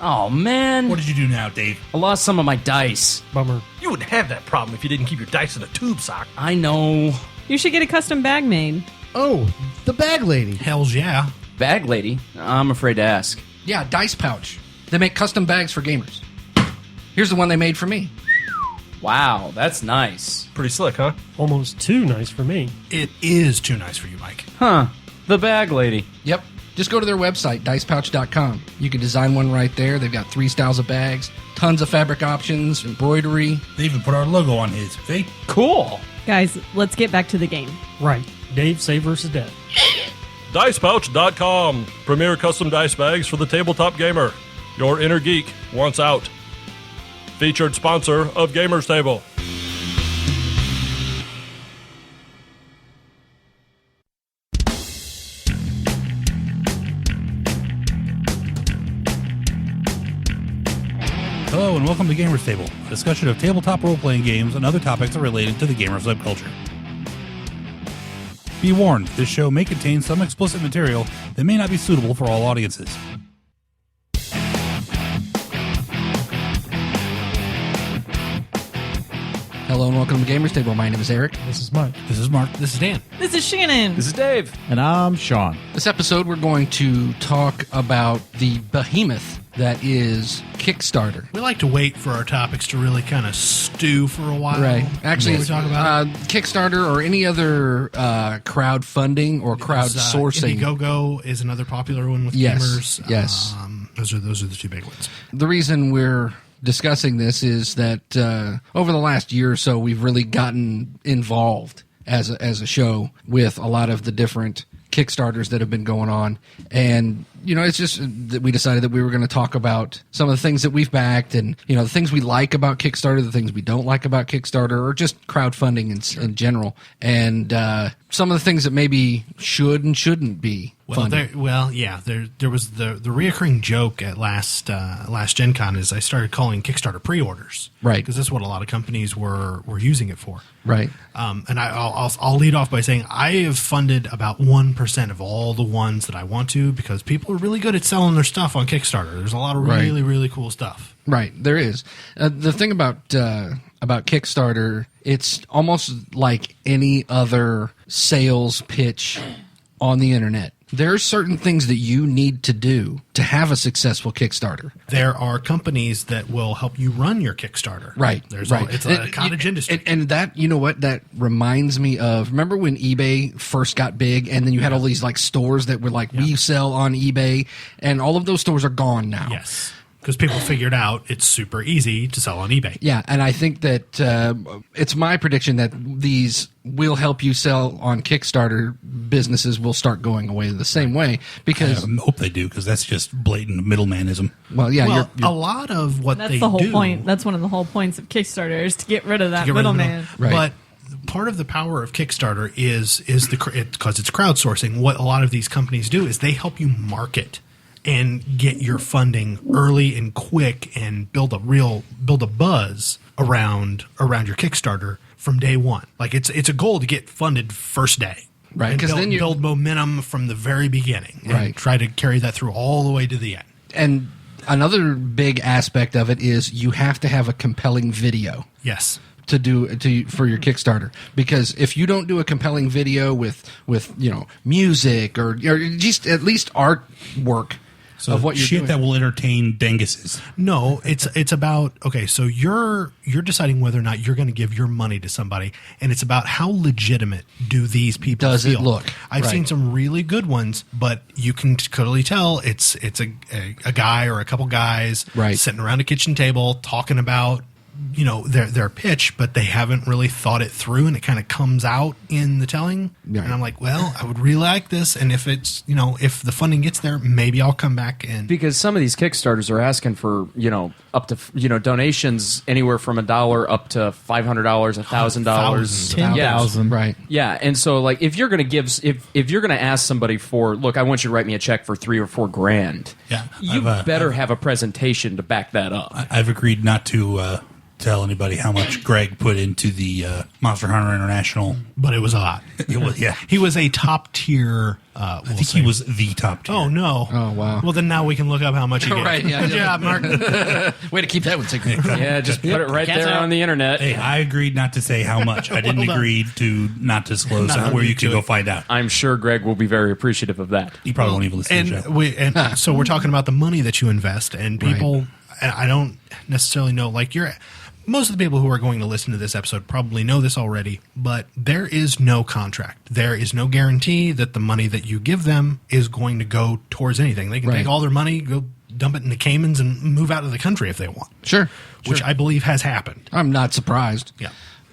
Oh, man. What did you do now, Dave? I lost some of my dice. Bummer. You wouldn't have that problem if you didn't keep your dice in a tube sock. I know. You should get a custom bag made. Oh, the bag lady. Hells yeah. Bag lady? I'm afraid to ask. Yeah, Dice Pouch. They make custom bags for gamers. Here's the one they made for me. Wow, that's nice. Pretty slick, huh? Almost too nice for me. It is too nice for you, Mike. Huh. The bag lady. Yep. Just go to their website, dicepouch.com. You can design one right there. They've got 3 styles of bags, tons of fabric options, embroidery. They even put our logo on his. See? Cool. Guys, let's get back to the game. Right. Dave, save versus death. DicePouch.com. Premier custom dice bags for the tabletop gamer. Your inner geek wants out. Featured sponsor of Gamers Table. Hello and welcome to Gamers Table, a discussion of tabletop role-playing games and other topics related to the gamer subculture. Be warned, this show may contain some explicit material that may not be suitable for all audiences. Hello and welcome to Gamers Table. My name is Eric. This is Mike. This is Mark. This is Dan. This is Shannon. This is Dave. And I'm Sean. This episode, we're going to talk about the behemoth that is Kickstarter. We like to wait for our topics to really kind of stew for a while. Right. Actually, we talk about Kickstarter or any other crowdfunding or crowdsourcing. Indiegogo is another popular one with Yes, gamers. yes. Those are the two big ones. The reason we're discussing this is that over the last year or so, we've really gotten involved as a show with a lot of the different Kickstarters that have been going on. And, you know, it's just that we decided that we were going to talk about some of the things that we've backed and, you know, the things we like about Kickstarter, the things we don't like about Kickstarter, or just crowdfunding in general. And some of the things that maybe should and shouldn't be funded. There was the reoccurring joke at last Gen Con is I started calling Kickstarter pre-orders. Right. Because that's what a lot of companies were using it for. Right. And I'll lead off by saying I have funded about 1% of all the ones that I want to because people are really good at selling their stuff on Kickstarter. There's a lot of really, really cool stuff. Right, there is. The thing about Kickstarter, it's almost like any other sales pitch on the internet. There are certain things that you need to do to have a successful Kickstarter. There are companies that will help you run your Kickstarter. Right. It's a cottage industry. And that, you know what, that reminds me of, remember when eBay first got big and then you had all these like stores that were like, we sell on eBay, and all of those stores are gone now. Yes. Because people figured out it's super easy to sell on eBay. Yeah, and I think that it's my prediction that these will help you sell on Kickstarter businesses will start going away the same way because I hope they do because that's just blatant middlemanism. Well, yeah, Well, a lot of what That's they the whole do, point. That's one of the whole points of Kickstarter is to get rid of that middleman. Right. But part of the power of Kickstarter is because it's crowdsourcing. What a lot of these companies do is they help you market and get your funding early and quick and build a buzz around your Kickstarter from day one. Like it's a goal to get funded first day. Right, because then you build momentum from the very beginning and Right. try to carry that through all the way to the end. And another big aspect of it is you have to have a compelling video. Yes. For your Kickstarter, because if you don't do a compelling video with you know music or just at least artwork of what you're doing. That will entertain dinguses. No, it's about okay. So you're deciding whether or not you're going to give your money to somebody, and it's about how legitimate do these people Does feel. it look? I've Right. seen some really good ones, but you can clearly tell it's a guy or a couple guys Right. sitting around a kitchen table talking about their pitch, but they haven't really thought it through, and it kind of comes out in the telling. Right. And I'm like, well, I would really like this, and if it's if the funding gets there, maybe I'll come back and Because some of these Kickstarters are asking for, up to, donations anywhere from $1 up to $500, $1,000, $10,000. Right. Yeah, and so like if you're going to if you're going to ask somebody for, look, I want you to write me a check for $3,000 or $4,000. Yeah, You better have a presentation to back that up. I've agreed not to tell anybody how much Greg put into the Monster Hunter International. But it was a lot. It was, yeah. He was a top tier. I think he was the top tier. Oh no! Oh, wow. Well, then now we can look up how much he gave. Right, yeah. Good job, Mark. Way to keep that one secret. Yeah, just put it right there on the internet. Hey, I agreed not to say how much. I didn't Well done. agree to not disclose Not where you agree can to go it. find out. I'm sure Greg will be very appreciative of that. He probably won't even listen to the show. So we're talking about the money that you invest, and people. I don't necessarily know. Like most of the people who are going to listen to this episode probably know this already, but there is no contract. There is no guarantee that the money that you give them is going to go towards anything. They can Right. take all their money, go dump it in the Caymans, and move out of the country if they want. Sure. Which I believe has happened. I'm not surprised. Yeah.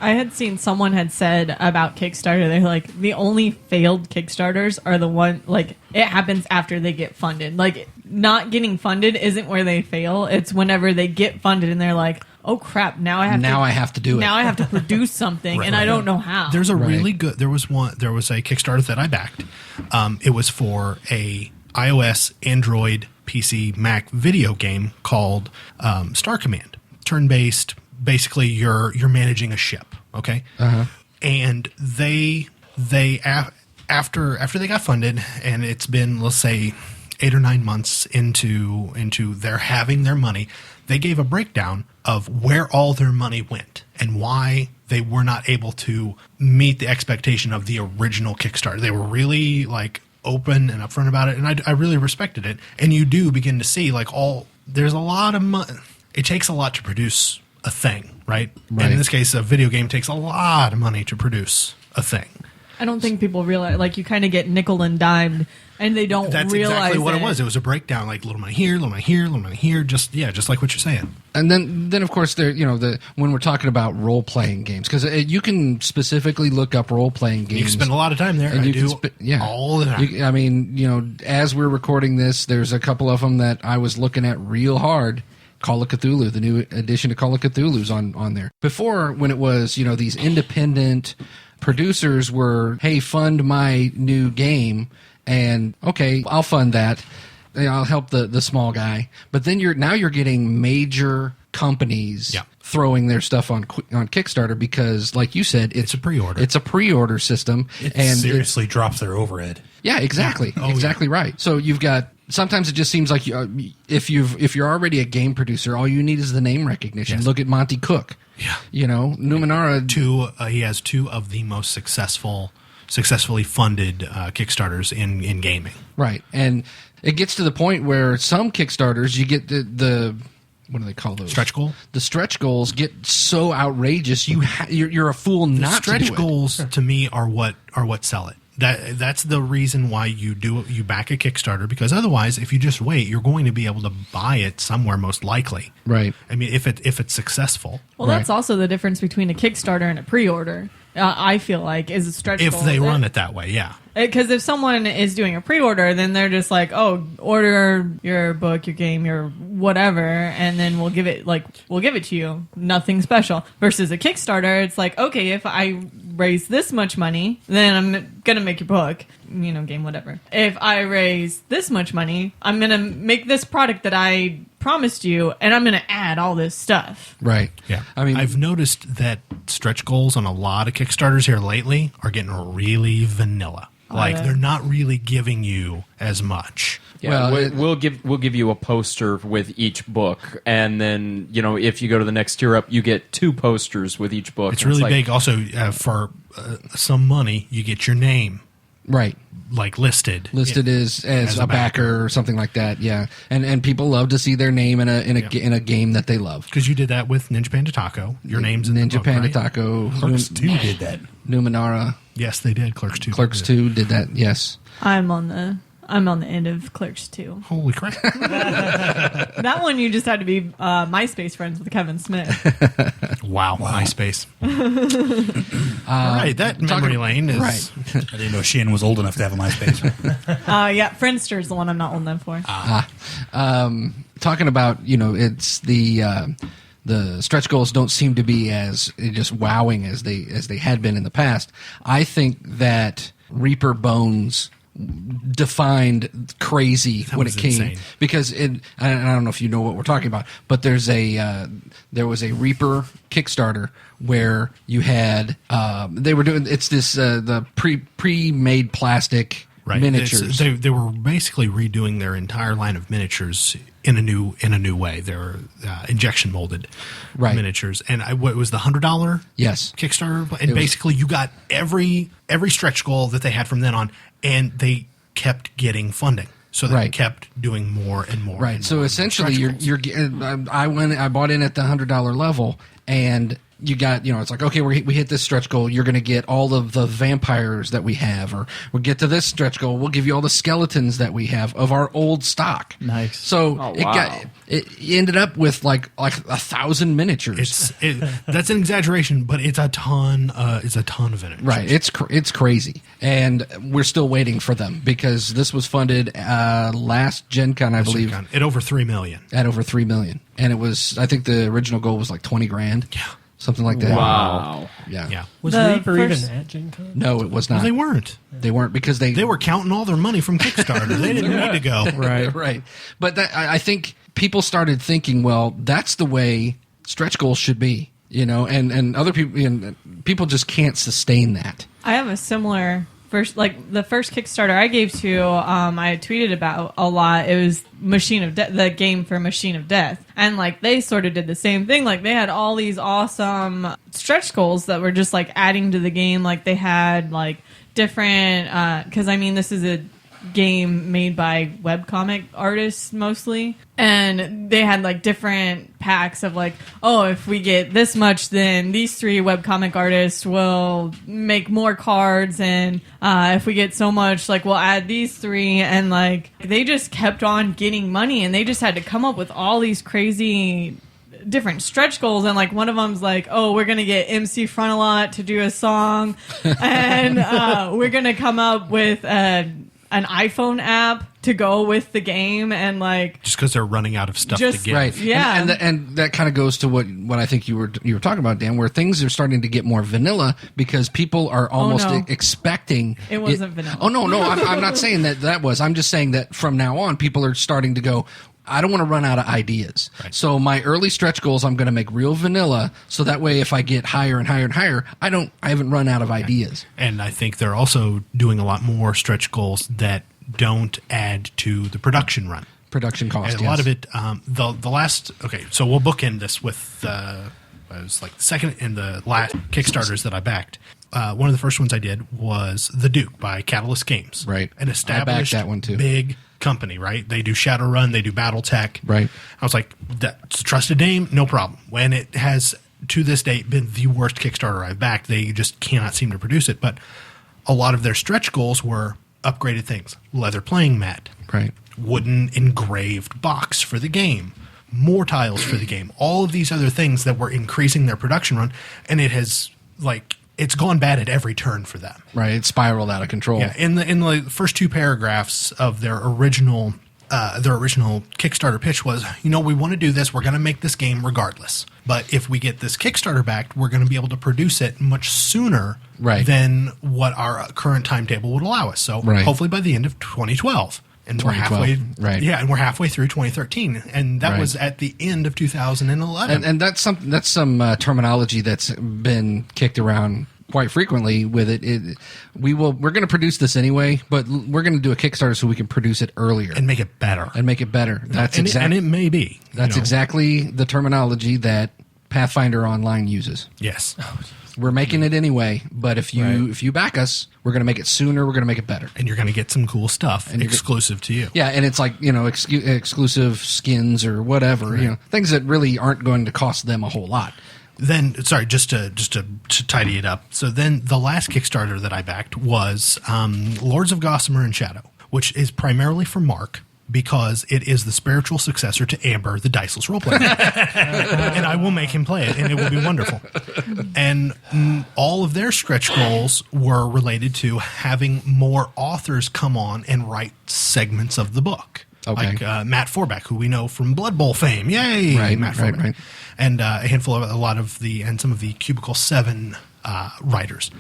I had seen someone had said about Kickstarter, they're like, the only failed Kickstarters are the one, like, it happens after they get funded. Like, not getting funded isn't where they fail. It's whenever they get funded and they're like, oh crap, now I have to do it. Now I have to produce something and I don't know how. There's a Right. really good. There was a Kickstarter that I backed. It was for a iOS, Android, PC, Mac video game called Star Command, turn based. Basically, you're managing a ship. Okay, and after they got funded, and it's been, let's say, 8 or 9 months into their having their money, they gave a breakdown of where all their money went and why they were not able to meet the expectation of the original Kickstarter. They were really open and upfront about it, and I really respected it. And you do begin to see there's a lot of money. It takes a lot to produce a thing, right? And in this case, a video game takes a lot of money to produce a thing. I don't think people realize, you kind of get nickel and dimed and they don't That's realize exactly what it was. It was a breakdown, little money here, little money here, little money here. Just like what you're saying. And then of course there, when we're talking about role playing games, because you can specifically look up role playing games. You can spend a lot of time there. And I you do can all the time. As we're recording this, there's a couple of them that I was looking at real hard. Call of Cthulhu, the new edition of Call of Cthulhu's on there. Before, when it was, these independent producers were, hey, fund my new game, and okay, I'll fund that. I'll help the small guy. But then you're getting major companies throwing their stuff on Kickstarter because, like you said, it's a pre-order. It's a pre-order system, It seriously drops their overhead. Yeah, exactly. Exactly right. So you've got, sometimes it just seems like if you're already a game producer, all you need is the name recognition. Yes. Look at Monty Cook. Yeah. Numenera. He has 2 of the most successfully funded Kickstarters in gaming. Right. And it gets to the point where some Kickstarters, you get the what do they call those? Stretch goal? The stretch goals get so outrageous, you're a fool not to do it. Stretch goals to me are what sell it. That's the reason why you back a Kickstarter, because otherwise, if you just wait, you're going to be able to buy it somewhere, most likely. Right. I mean, if it's successful. Well, that's also the difference between a Kickstarter and a pre-order. I feel like is a stretch If goal. they run it that way, yeah. Because if someone is doing a pre-order, then they're just like, oh, order your book, your game, your whatever, and then we'll give it to you. Nothing special. Versus a Kickstarter, it's like, okay, if I raise this much money, then I'm going to make your book, game, whatever. If I raise this much money, I'm going to make this product that I promised you, and I'm going to add all this stuff. Right. Yeah. I mean, I've noticed that stretch goals on a lot of Kickstarters here lately are getting really vanilla. They're not really giving you as much. Yeah, Well, we'll give you a poster with each book, and then if you go to the next tier up, you get 2 posters with each book. It's really big. Also, for some money, you get your name right. listed as a backer or something like that. Yeah, and people love to see their name in a game that they love. Because you did that with Ninja Panda Taco. Your name's in the Ninja book, Panda right? Taco. Clerks 2 did that. Numenera. Yes, they did. Clerks 2. Clerks 2 did that. Yes. I'm on the end of Clerks 2. Holy crap. That one you just had to be MySpace friends with Kevin Smith. Wow. MySpace. All right. That memory lane is... Right. I didn't know Shannon was old enough to have a MySpace. Yeah, Friendster is the one I'm not old enough for. Talking about, it's the stretch goals don't seem to be as just wowing as they had been in the past. I think that Reaper Bones defined crazy when was it came insane. because I don't know if you know what we're talking about, but there was a Reaper Kickstarter where you had they were doing the pre-made plastic miniatures. They were basically redoing their entire line of miniatures in a new way. They're injection molded miniatures, and what was the $100 Kickstarter, and basically you got every stretch goal that they had from then on, and they kept getting funding. So they kept doing more and more. Right. And so more essentially, I bought in at the $100 level, and you got, it's like, okay, we hit this stretch goal. You're going to get all of the vampires that we have, or we'll get to this stretch goal. We'll give you all the skeletons that we have of our old stock. Nice. So it ended up with like 1,000 miniatures. That's an exaggeration, but it's a ton. It's a ton of miniatures. Right. It's crazy, and we're still waiting for them because this was funded last Gen Con, I believe, at over $3 million. At over $3 million, and it was, I think the original goal was like $20,000. Yeah. Something like that. Wow. Yeah. Was The Reaper first- even at Gen Con? No, it was not. Well, they weren't. They weren't because they They were counting all their money from Kickstarter. They didn't need to go. right. But I think people started thinking, well, that's the way stretch goals should be, and other people, people just can't sustain that. I have a similar the first Kickstarter I gave to, I tweeted about a lot. It was Machine of Death, the game for Machine of Death, and they sort of did the same thing. They had all these awesome stretch goals that were just adding to the game. They had different, because this is a game made by webcomic artists mostly, and they had different packs of if we get this much, then these 3 webcomic artists will make more cards, and if we get so much, we'll add these 3, and they just kept on getting money, and they just had to come up with all these crazy different stretch goals, and one of them's we're gonna get MC Frontalot to do a song, and we're gonna come up with an iPhone app to go with the game, and just because they're running out of stuff to give. Right. Yeah. And that kind of goes to what I think you were talking about, Dan, where things are starting to get more vanilla because people are almost expecting it wasn't vanilla. Oh no, I'm not saying that was. I'm just saying that from now on, people are starting to go, I don't want to run out of ideas. Right. So my early stretch goals, I'm going to make real vanilla. So that way, if I get higher and higher and higher, I haven't run out of ideas. And I think they're also doing a lot more stretch goals that don't add to the production run. Production cost. And a lot of it, the last. Okay, so we'll bookend this with it was the second and the last Kickstarters that I backed. One of the first ones I did was The Duke by Catalyst Games. Right. An established I backed that one too. Big company, right? They do Shadowrun, they do BattleTech. Right. I was like, that's a trusted name, no problem. When it has, to this date, been the worst Kickstarter I've backed, they just cannot seem to produce it. But a lot of their stretch goals were upgraded things. Leather playing mat. Right. Wooden engraved box for the game. More tiles for the game. All of these other things that were increasing their production run. And it has, it's gone bad at every turn for them. Right, it spiraled out of control. Yeah, in the first 2 paragraphs of their original Kickstarter pitch was, we want to do this. We're going to make this game regardless. But if we get this Kickstarter backed, we're going to be able to produce it much sooner than what our current timetable would allow us. So hopefully by the end of 2012. And we're halfway, and we're halfway through 2013, and that was at the end of 2011. And that's some terminology that's been kicked around quite frequently with it. We're going to produce this anyway, but we're going to do a Kickstarter so we can produce it earlier and make it better. That's exactly, and it may be. That's exactly the terminology that Pathfinder Online uses. Yes. We're making it anyway, but if you back us, we're going to make it sooner. We're going to make it better, and you're going to get some cool stuff exclusive to you. Yeah, and it's exclusive skins or whatever, things that really aren't going to cost them a whole lot. Then, sorry, just to tidy it up. So then, the last Kickstarter that I backed was Lords of Gossamer and Shadow, which is primarily for Mark, because it is the spiritual successor to Amber, the diceless role-playing game. And I will make him play it, and it will be wonderful. And all of their stretch goals were related to having more authors come on and write segments of the book. Okay. Like Matt Forbeck, who we know from Blood Bowl fame. Yay! Right, Matt Forbeck. right. And some of the Cubicle 7 writers.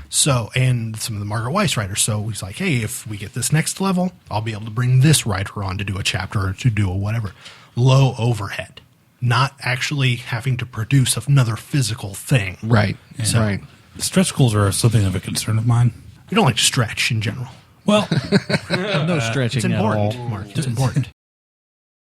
So, and some of the Margaret Weiss writers. So he's like, hey, if we get this next level, I'll be able to bring this writer on to do a chapter or to do a whatever. Low overhead, not actually having to produce another physical thing. Right. So- Right. Stretch goals are something of a concern of mine. We don't like to stretch in general. Well, No stretching It's at all. important, Mark. It's important.